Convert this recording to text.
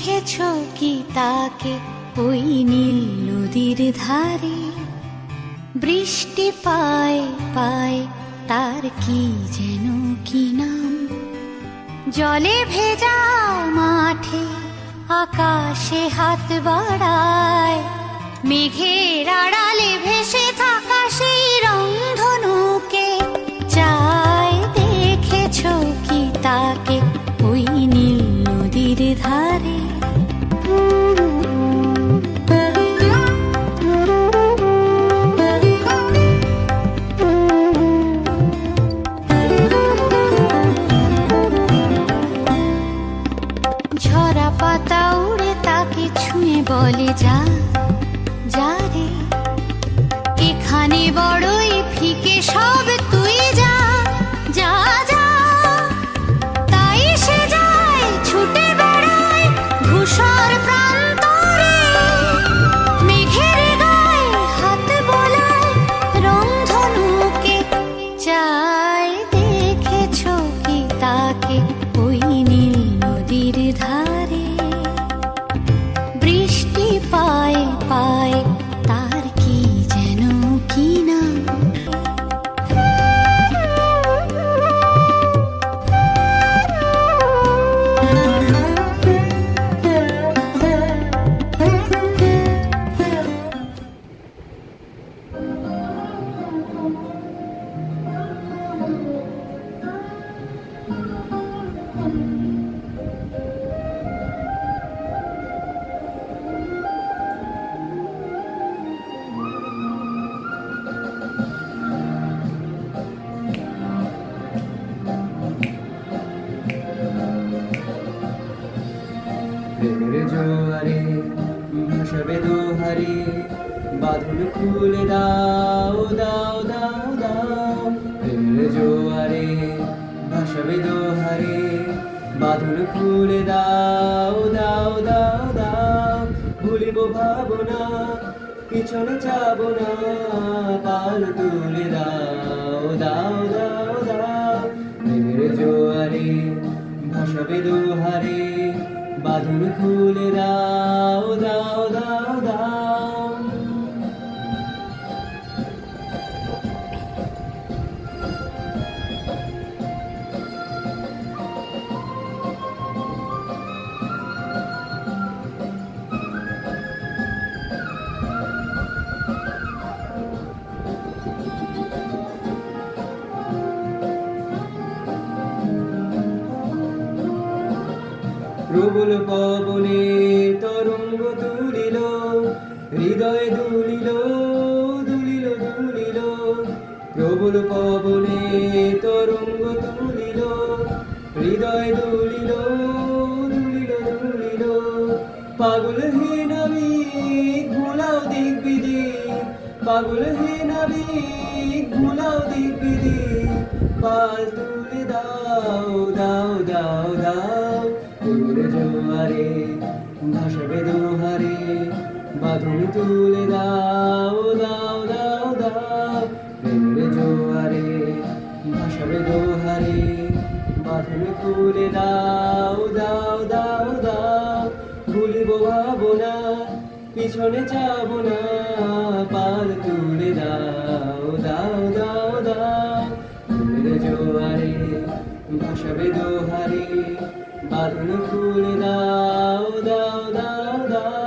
দেখেছো কি তাকে ওই নীল নদীর ধারে? বৃষ্টি পায় পায় তার কি যেন কি নাম। জলে ভেজা মাঠে আকাশে হাত বাড়ায়, মেঘের আড়ালে ভেসে থাকা সেই রংধনুকে চায়। দেখেছো কি তাকে ওই নীল নদীর ধারে? ঝরা পাতা উড়ে তাকে ছুঁয়ে বলে যা যা রে, এখানে বড়ই ফিকে সব, তুই যা যা যা। তাই সে যায় ছুটে বেড়ায় ধূসর প্রান্তরে, মেঘের গায়ে হাত বোলায় রংধনুকে চায়। দেখেছো কি তাকে ওই নীল নদীর ধারে? বৃষ্টি পায় পায় তার কি যেন কি নাম। প্রেমের জোয়ারে ভাসাবে দোহারে, বাঁধন খুলে দাও দাও দাও দাও। প্রেমের জোয়ারে ভাসাবে দোহারে, বাঁধন খুলে দাও দাও দাও দাও। ভুলিব ভাবনা পিছনে যাব না, পাল তুলে দাও দাও দাও দাও। প্রেমের জোয়ারে ভাসাবে দোহারে, বাঁধন খুলে দাও দাও দাও দাও। প্রবল পবনে তরঙ্গ তুলিল, হৃদয় দুলিল দুলিল দুলিল। প্রবল পবনে তরঙ্গ তুলিল, হৃদয় দুলিল দুলিল দুলিল। পাগল হে নাবিক ভুলাও দিক বিদিক, পাগল হে নাবিক ভুলাও দিক বিদিক। পাল তুলে দাও দাও দাও দাও। প্রেমের জোয়ারে ভাসাবে দোহারে, বাঁধন তুলে দাও দাও দাও দাও। প্রেমের জোয়ারে ভাসাবে দোহারে, বাঁধন খুলে দাও দাও দাও দাও। ভুলিব ভাবনা পিছনে যাব না, পাল তুলে দাও দাও দাও দাও। প্রেমের জোয়ারে ভাসাবে দোহারে, বাঁধন খুলে দাও দাও দাও দাও।